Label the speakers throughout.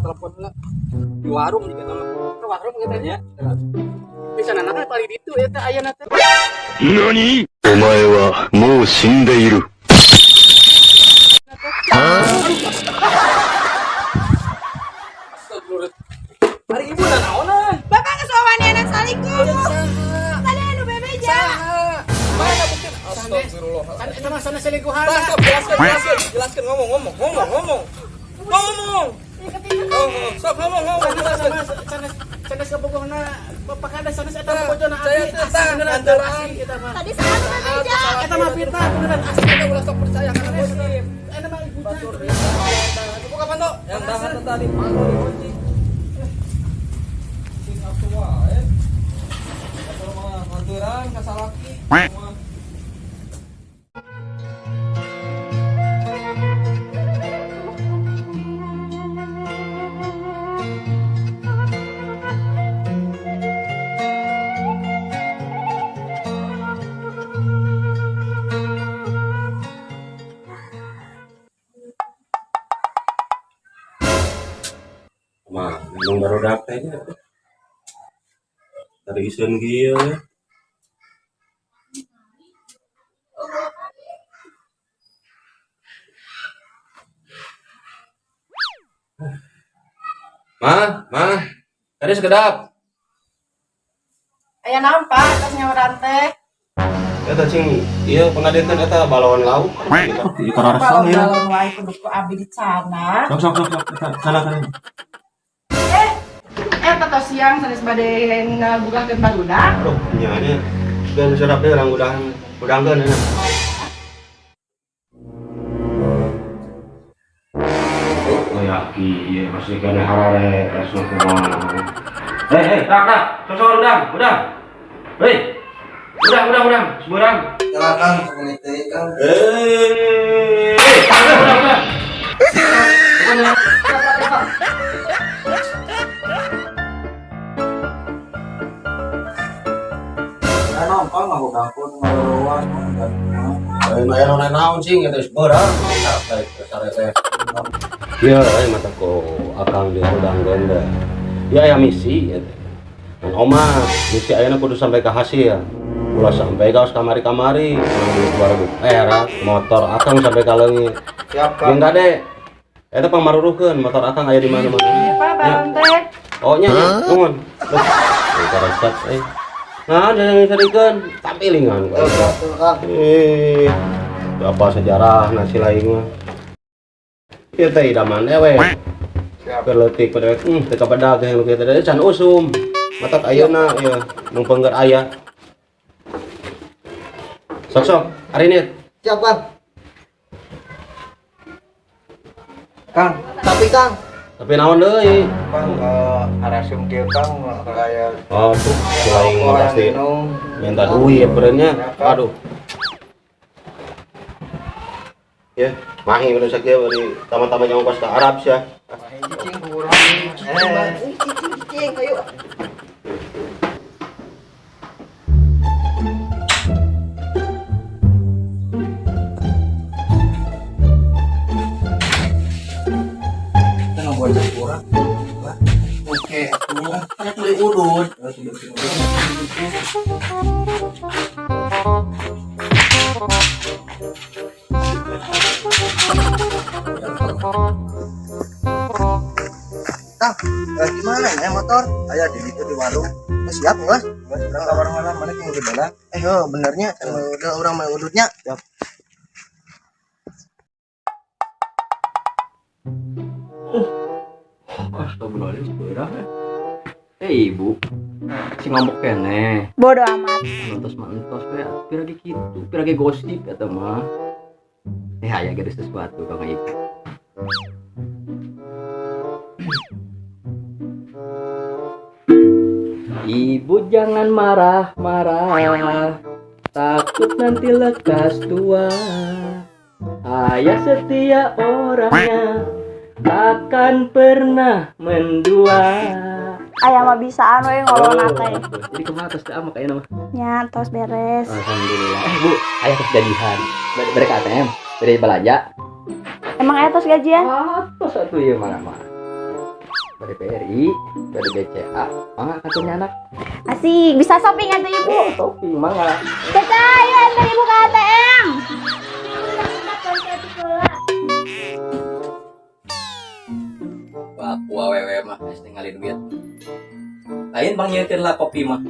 Speaker 1: telepon lah di warung juga nama ke warung katanya bisa nanti paling itu ya teh ayah nanti
Speaker 2: Nani? Omae wa mou shindeiru.
Speaker 1: hari ibu dan naonan
Speaker 3: Bapak kesuawan anak salingkuh. Kalian nu bebeja.
Speaker 1: mana mungkin astagfirullah kan itu mah sana selingkuhan jelaskan ngomong sok ngomong sana kebogohna bapak kada sana eta bojona asli beneran asli eta mah
Speaker 3: Tadi saya nu bebeja.
Speaker 1: eta mah fitnah beneran asli kita ulah sok percaya kana muslim eta mah ibu buka panto yang tahan tadi panto dikunci sing atuh kalau mah hanturan kasalaki
Speaker 4: mah minum baru teh dari isen kieu ya. Mah, tadi sekedap.
Speaker 3: Aya naon Pak? Tas nyawaran teh.
Speaker 4: Eta cing, ieu pengadetan eta balawan lauk. Di
Speaker 3: Kalau
Speaker 4: kararsan ya.
Speaker 3: dalam wae kudu ku abdi di sana.
Speaker 4: Sok. Sana.
Speaker 3: Eta tos siang sanes bade ngabugakeun barudak.
Speaker 4: Aduh, nya nya. Dan sedap deh orang udangkeun enak. Oh ya, iya masih kena harare esok kumaha. Hei, tak. Sosor udang. Hei. Udang, seberang.
Speaker 5: Silakan komuniti Kang.
Speaker 4: Udang.
Speaker 5: Nampang aku dapur ngaluas
Speaker 4: Lain naon sing eta seberang. Ya, mata ko akang di udang ganda. Ya misi eta. Dan oma, misi ayeuna kudu sampai ke hasil. Ulah sampai gaos kamari-kamari, ngambil 2000 perak, motor akang sampai ka leungit.
Speaker 5: Siap
Speaker 4: Yang kade, eta pangmarurukeun motor akang aya di mana-mana.
Speaker 3: Iya Pak, baron teh.
Speaker 4: Oh nya, nuhun. Eta resep Nah, jangan disarikeun tampilingan. Apa sejarah nasi lain mah. Ieu teh idaman we. Perletik pada teu kapedag yang kieu teh can usum. Matak ayeuna ieu nu peunggeut aya. Sok, hari ini.
Speaker 5: Siap Kang. Kang,
Speaker 4: Tapi naon deui?
Speaker 5: Kang arasum kieu Kang kaya
Speaker 4: Oh, tuh lain pasti minta duit benernya. Aduh. Ya, mahi udah sakieu bari tama-tama jangan pas ke Arab sia.
Speaker 5: cicing kurang. Cicing ayo. Kita buat kurang. Oke, kurang. Kan beli udut. Kang, gimana ya motor? Ayah di itu di warung. Siap nggak? Berang ke warung malam mana yang udah bela? Benernya, udah orang mau udutnya. Siap.
Speaker 1: astagfirullahaladzim seberang ibu si ngambek kene
Speaker 3: Bodoh amat.
Speaker 1: mantos we piragi kitu piragi gosip eta mah aya geus sesuatu Kang Ibu Ibu jangan marah-marah takut nanti lekas tua ayah setia orangnya takkan pernah mendua
Speaker 3: Aya mah bisaan we ngolona teh.
Speaker 1: jadi kumaha tos teh ama kayakna mah
Speaker 3: Nya tos beres.
Speaker 1: alhamdulillah Bu aya tos gajian bere ka ATM bere belanja
Speaker 3: Emang aya tos gajian?
Speaker 1: tos atuh ieu mah
Speaker 6: dari PRI, dari BCA, mangga katanya anak.
Speaker 3: Asik, bisa shopping atau ibu?
Speaker 6: Topi mangga.
Speaker 3: Caca, ayo antar ibu ke ATM.
Speaker 7: Wah, wewe mah es tinggalin duit. Lain bang nyetir lah kopi mah.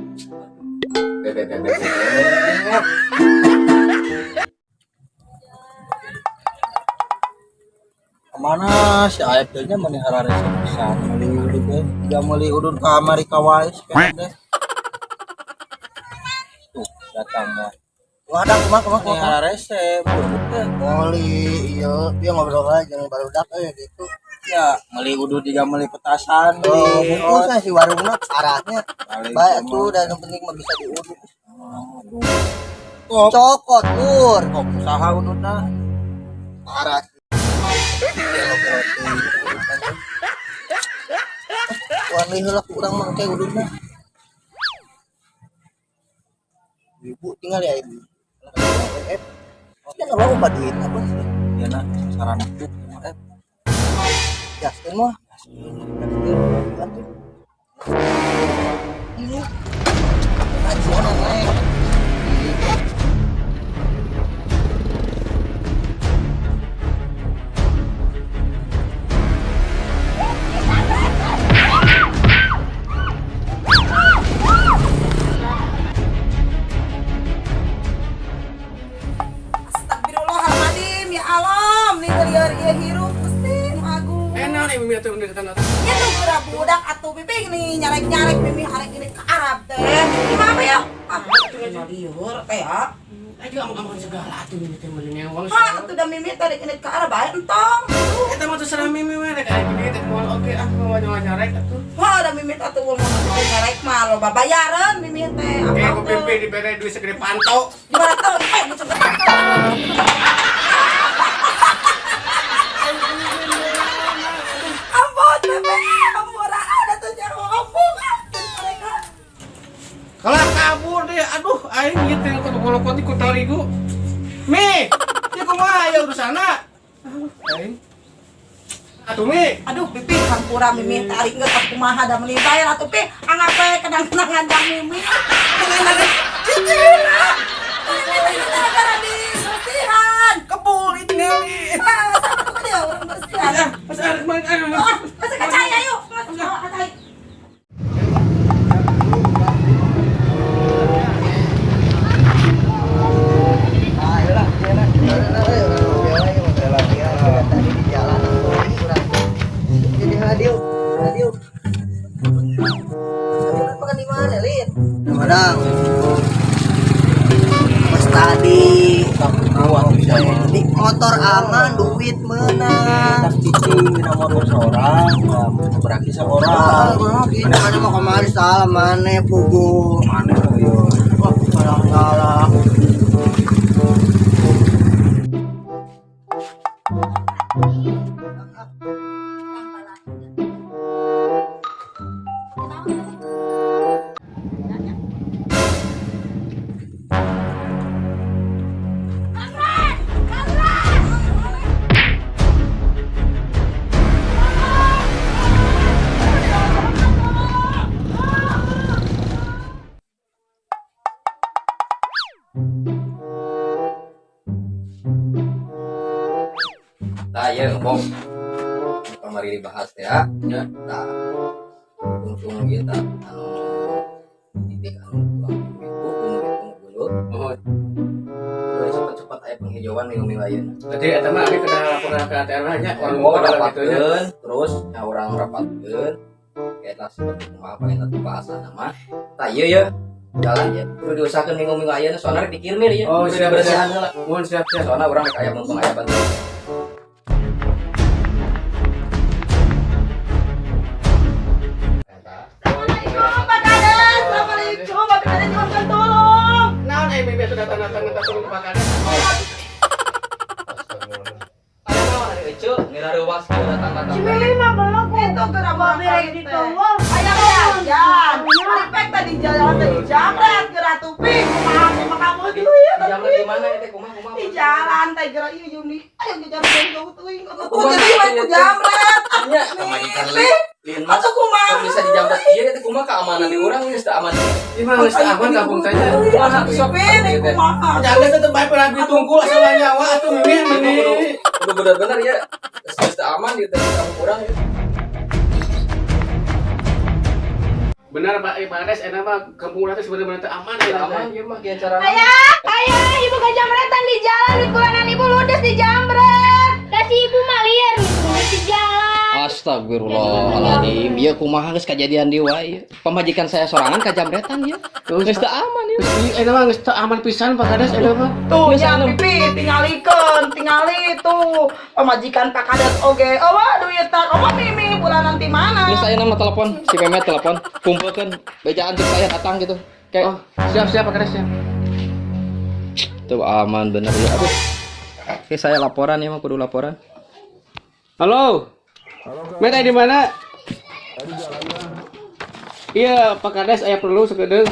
Speaker 7: Bebe.
Speaker 5: Mana si Aep nya menihara resep bisa meuli udun teh. Dia meuli udun ka Amerika wae sekarang deh. Tuh, datang ya. Ada kumaha menihara resep. Meuli ieu dia ngobrol aja jeung barudak gitu. Ya, meuli udun juga meuli petasan. Bungkusnya si warungna arahnya. Baik tuh dan yang penting mah bisa diudun. Cokot tur, kok usaha udunna. Arah Wani heula kurang mangke udunna. Ibu tinggal ya ibu. Kan lo obat duit apa sih? Ya nah, sarana tuh. Jaskeun mah. Ini. Ajian naik.
Speaker 8: Astagfirullahaladzim, ya alam, nih dari hirup mesin agung.
Speaker 1: Enak nih mimi atuh bener kata.
Speaker 8: Ya tuh budak budak atuh piping nih nyarek mimi arek ini ke Arab teh. Gimana ya? Ah, atuh liur teh ya.
Speaker 1: Ayo ngomong segala atuh mimi teh meuli neong.
Speaker 8: Ah, atuh da mimi teh ini ke Arab bae entong.
Speaker 1: Eta mah tuh serah mimi we rek aya gini teh moal oke mau nyarek atuh.
Speaker 8: Wah, da mimi atuh mau nyarek mah lo bayaran mimi teh.
Speaker 1: Kayak ku pipi dibere duit segede panto.
Speaker 8: Gimana tuh? Ampun, bebe, ampun, ada tuh jago ampun.
Speaker 1: Kalau kabur deh, aduh, aing ieu teh kalau konti ku terigu. Mi, ieu kumaha aya urusana? Aing. Atuh Mi,
Speaker 8: Aduh, pipi hampura mimi tarik nggak aku kumaha da meuli bayar atuh pi angap we kenang-kenangan jang mimi. Cicila. Mimi gara di bersihan.
Speaker 1: kebulit ngali.
Speaker 8: Sama dia orang bersihan.
Speaker 1: Mas arek mang anu.
Speaker 8: Masuk ke cahaya yuk. Masuk ke cahaya.
Speaker 5: Madang. Mas tadi di motor aman, duit menang. Cicing di motor seorang, berarti seorang. Ini mana mau kemari salah mana pugu. Mana yo. Wah, salah.
Speaker 7: Nah, ya ngomong kemarin dibahas ya. Ya. Nah, untung kita anu titik anu bulut. Oh. Cepat-cepat aya penghijauan minggu ayeuna.
Speaker 1: Jadi eta mah abi kena laporan ke ATR nya orang
Speaker 7: Oh,
Speaker 1: pada gitu nya.
Speaker 7: rapatkeun, terus nya urang rapatkeun. Kayak lah seperti kumaha pengen tatu bahasana mah. Tah ieu ya jalan ya. Kudu diusahakeun minggu ayeuna soalna rek dikirmir ya.
Speaker 1: Oh,
Speaker 7: sudah bersihan heula.
Speaker 1: Mohon siap-siap.
Speaker 7: Soalna urang rek aya mumpung aya bantu.
Speaker 8: Assalamualaikum Pak Kades. Assalamualaikum Pak Kades, mohon tolong.
Speaker 1: Naon mimi atuh datang-datang minta tolong ke Pak Kades.
Speaker 7: Aya naon ari eceu ngira reuwas kieu datang-datang.
Speaker 8: Cimili mah belum itu gerabah merek di tolong. Aya jajan. Aripek tadi jalan tadi jamret geura tupi. Kumaha sama kamu dulu ya.
Speaker 7: Jamret di mana teh kumaha?
Speaker 8: Di jalan teh geura ieu Yuni. Ayo di jalan jauh teuing. Jadi we ku jamret.
Speaker 7: Nya kemajikan lin mas keamanan di orang geus teu aman.
Speaker 1: Gimana geus aman kampung saya?
Speaker 8: Mana sopir kumaha?
Speaker 1: Jangan tetep bae pernah ditunggu asal nyawa atuh Mimi.
Speaker 7: Kudu bener-bener ya. Geus teu aman di kampung urang ya.
Speaker 1: Benar Pak Ibares enak mah kampung urang teh sebenarnya teu aman ya.
Speaker 7: Aman ieu mah kieu cara.
Speaker 3: Ayah, ibu kejamretan di jalan, di bulanan ibu ludes di jambret. Kasih ibu mah liar, ludes di jalan.
Speaker 7: Astagfirullahaladzim. Ya kumaha geus kejadian di wae. Pamajikan saya sorangan kajamretan ya. Geus teu aman ya.
Speaker 1: Enak mah geus teu aman pisan Pak Kades enak mah.
Speaker 8: Tuh nya pipi tingali tuh pemajikan Pak Kades oge. Wah duit tak Mimi bulan nanti mana?
Speaker 7: Ini saya nama telepon, si Memet telepon, kumpulkan bejaan cek saya datang gitu. Kayak
Speaker 1: Siap Pak Kades ya.
Speaker 7: tuh aman bener ya. Aduh. Oke, saya laporan ya, mah kudu laporan.
Speaker 1: Halo. Met di mana? Iya, Pak Kades aya perlu sekedeng.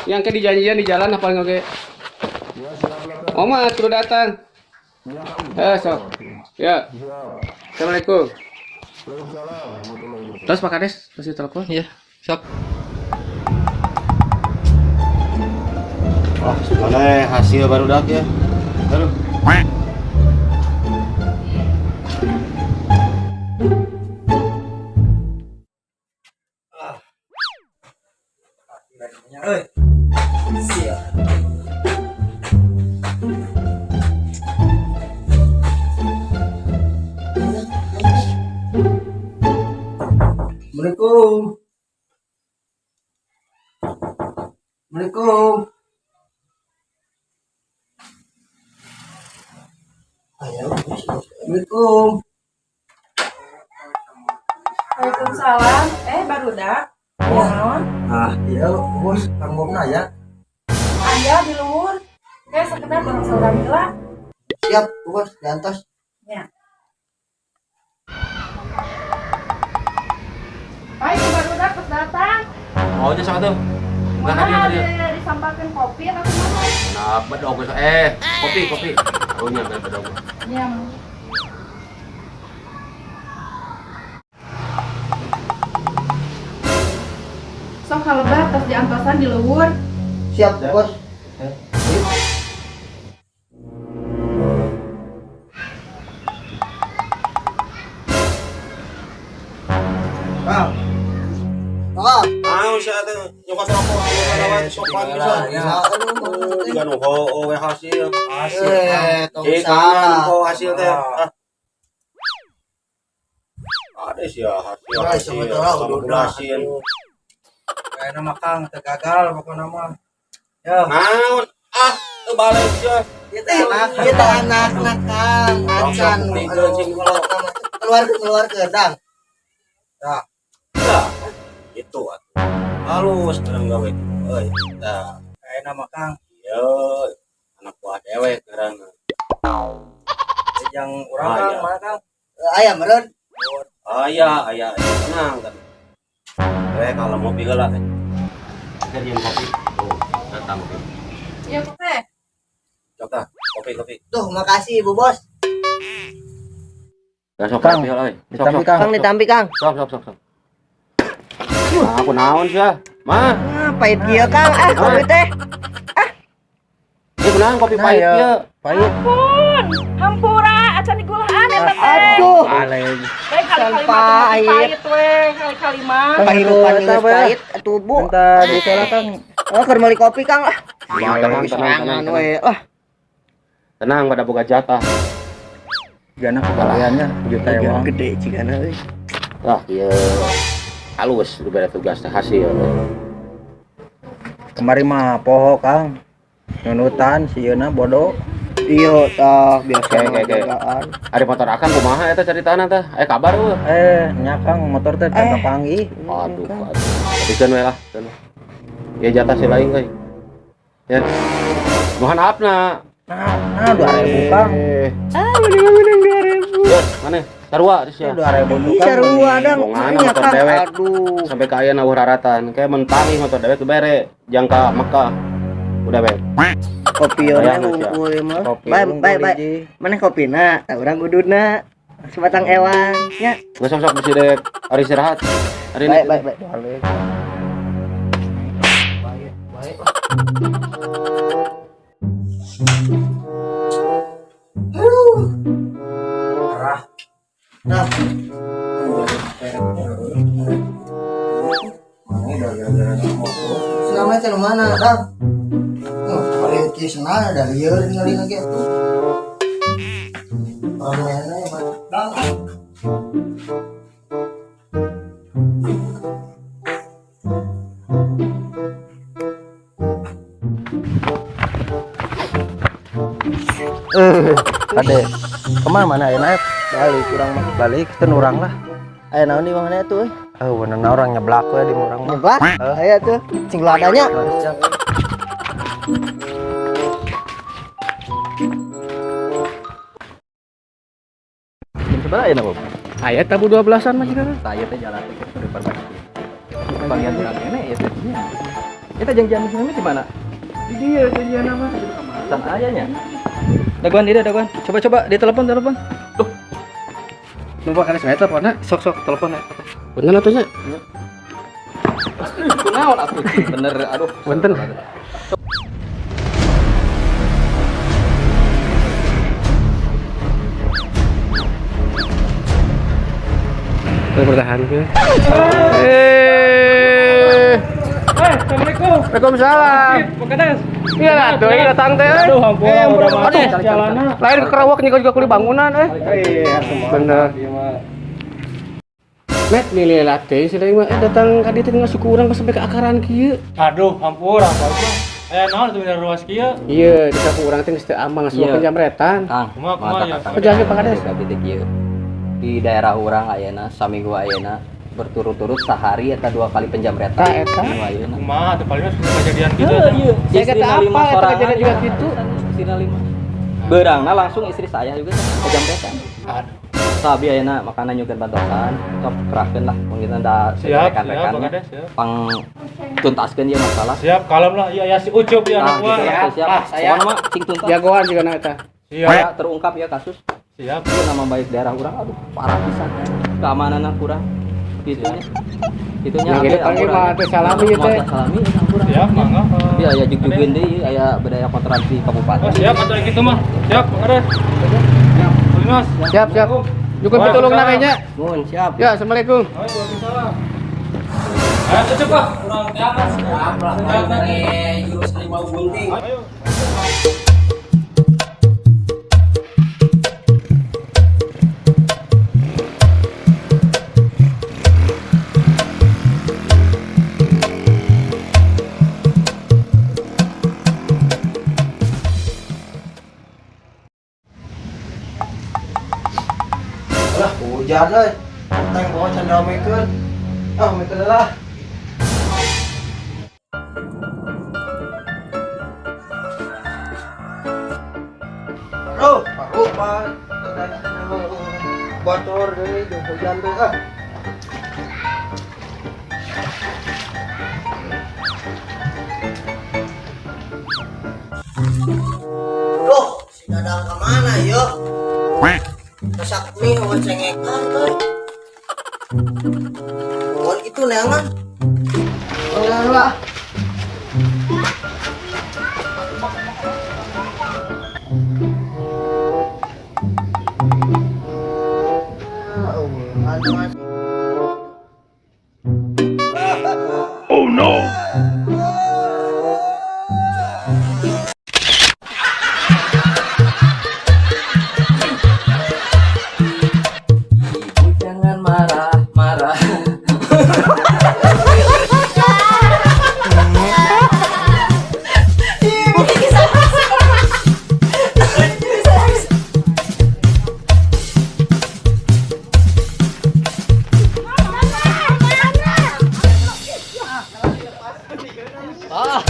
Speaker 1: Yang ke dijanjian di jalan apa ngoge? Oma sudah datang. Sok. Ya. Assalamualaikum. Terus Pak Kades kasih telepon.
Speaker 7: Iya, sok.
Speaker 4: Ah, sebenarnya hasil baru dak ya. Aduh.
Speaker 5: Assalamualaikum. Assalamualaikum. Ayo. Assalamualaikum.
Speaker 8: Waalaikumsalam. Baru dak. Ya naon?
Speaker 5: Ah, iya, bos, Kang Bomna ya.
Speaker 8: Aya di luhur. Sekedar bareng saudara Mila.
Speaker 5: Siap, bos, di atas.
Speaker 8: Ya. Ayo baru dak pas datang.
Speaker 4: Oh, nya sama tuh. Enggak
Speaker 8: Mana
Speaker 4: hadir.
Speaker 8: disampakin kopi atau gimana?
Speaker 4: Nah, bedog kopi. Oh, nya bedog.
Speaker 8: Ya. Sok kalebet tas diantosan di luhur.
Speaker 5: Siap, bos. Kang. Kang.
Speaker 4: Ah, siya teh nyoba rokok lewat sopan bisa. Enggak nu ho hasil.
Speaker 5: Tong
Speaker 4: Kangen
Speaker 5: salah.
Speaker 4: ho hasil teh. Ada sih ya hasil. Hasil.
Speaker 5: Kayak nama Kang gagal pokoknya mah. Ya.
Speaker 4: Naon? Ah, teu balik ya.
Speaker 5: Kita anak-anak Kang, acan keluar ke dang.
Speaker 4: Nah, itu atuh. Halus sekarang gawe. Euy, tah.
Speaker 5: Kayak nama Kang
Speaker 4: Yo, anak buah dewek karena.
Speaker 5: yang orang Kang mana Kang? Ayam meren.
Speaker 4: Ayah, tenang kan. Kalau mau pikir lah. Kita diam kopi. Tuh, datang kopi.
Speaker 8: Iya, Teh.
Speaker 4: Coba, kopi.
Speaker 5: Tuh, makasih Bu Bos.
Speaker 4: Sok kopi lah. Sok.
Speaker 5: Kang ditampi Kang.
Speaker 4: Sok. Nah, aku naon sih ya? Mah.
Speaker 5: Pahit kieu Kang. Kopi teh.
Speaker 4: Ini benar kopi pahit ya.
Speaker 5: Pahit.
Speaker 8: Hampura, acan digulahan eta teh.
Speaker 5: Aduh.
Speaker 8: Kali-kali pahit weh, kali-kali mah.
Speaker 5: Kehidupan geus pahit atuh Bu. Entar disola Kang. Oh, keur meuli kopi Kang lah.
Speaker 4: Tenang.
Speaker 5: We.
Speaker 4: Tenang pada boga jatah.
Speaker 5: Gana kepaliannya juta uang gede cigana euy.
Speaker 4: Wah, iya. Halus diberi tugas hasil.
Speaker 5: Kemari mah poho Kang. Nunutan sieuna bodoh. Iya tah biasa
Speaker 4: Kayak. Ada motor akan kumaha eta caritana teh? Kabar eueuh.
Speaker 5: Nya Kang motor teh tanda panggih.
Speaker 4: Aduh. Bikeun we lah. Ya jatah si lain euy. Ya. Mohon maafna.
Speaker 5: Nah 2000 Kang.
Speaker 4: Mending 2000. Ya, mana? Sarua di sia.
Speaker 5: 2000 Kang. Sarua dang.
Speaker 4: Motor dewek.
Speaker 5: Aduh.
Speaker 4: Sampai ka aya na raratan. Kayak mentali motor dewek bere jangka Mekah. Udah be.
Speaker 5: Kopi orang ngumpul mah. Baik. Mana kopina? Urang uduna. sebatang ewan nya.
Speaker 4: Nggak sok mesti dek hari istirahat. Hari ini.
Speaker 5: Baik. Nah. Selama itu mana, Dang? Oh, paling kisah ada liar ningali lagi tuh. Mana ya, Dang? Ade, kemana mana enak? Balik, kurang balik, ten orang lah. Ayo naon di mana tuh? Bener orang nyeblak we di orang mah. Nyeblak? Ayo tuh, cing ladanya. Sebenarnya ya Bob.
Speaker 6: Ayat tabu 12-an mah kita.
Speaker 7: Saya teh jalan teh ke perbatasan. Bagian urang ini ya teh. Kita janjian di sini di mana? Di dia janjian nama di kamar ayahnya. Daguan dia daguan. Coba di telepon. Duh.
Speaker 6: Numpak kana saya teleponnya, sok telepon ya. Bener atuh nya.
Speaker 7: Kunaon atuh? Bener aduh.
Speaker 6: Punten. Bertahan ke. Assalamualaikum. Waalaikumsalam. Makades. Iya lah, tuh ini datang teh. Aduh, ampun. Jalanan. Lain ke Kerawak juga kuli bangunan Iya, bener. Met milih latte sih datang ka dieu teh ngasuku urang pas sampai ke akaran kieu.
Speaker 1: Aduh, ampun, naon tuh ruas kieu?
Speaker 6: Iya, di saku urang teh geus teu aman ngasuku penjamretan.
Speaker 7: Kang,
Speaker 1: kumaha ya?
Speaker 6: Kerjaan Pakades.
Speaker 7: Di daerah urang ayeuna saminggu ayeuna berturut-turut sehari eta 2 kali penjamretan.
Speaker 6: Eta.
Speaker 1: Kumaha teh paling kejadian gitu.
Speaker 7: Iya.
Speaker 6: Saya kata apa eta kejadian juga gitu.
Speaker 7: Sina 5. Beurangna langsung istri saya juga penjamretan.
Speaker 1: Aduh.
Speaker 7: Sabi ayeuna makanan nyukeun bantosan, sok kerahkeun lah mun kita da rekan-rekannya. Pang tuntaskeun ieu masalah.
Speaker 1: Siap, kalem lah. Iya si Ucup ya anak gua.
Speaker 7: Siap. Saya mah cing tuntas.
Speaker 6: Jagoan juga na eta.
Speaker 1: Siap,
Speaker 7: terungkap ya kasus.
Speaker 1: siap.
Speaker 7: Itu nama baik daerah urang aduh parah pisan. Keamananna kurang. Itunya
Speaker 6: Yang ini panggil mah teh salami ieu teh.
Speaker 7: Salami kurang.
Speaker 1: Siap, mangga.
Speaker 7: Iya, aya jug-jugeun deui aya budaya kontraksi kabupaten.
Speaker 1: Oh, siap atuh gitu mah. Siap, Pakades. Siap. Mas.
Speaker 6: Siap. Juga pitulungna kayaknya.
Speaker 7: Nuhun, siap.
Speaker 6: Ya, assalamualaikum.
Speaker 1: Waalaikumsalam. Ayo cepat. Kurang teh atas. Ayo.
Speaker 5: Hujan euy. Teng bawa cendera mekeun. Mekeun lah. Pak. Bocor deui hujan teh Duh, si Dadang kemana yuk? Masak mie mau cengekan tuh. Mohon itu neangan. Lah.
Speaker 2: Oh no!
Speaker 7: Jangan marah-marah. Ah.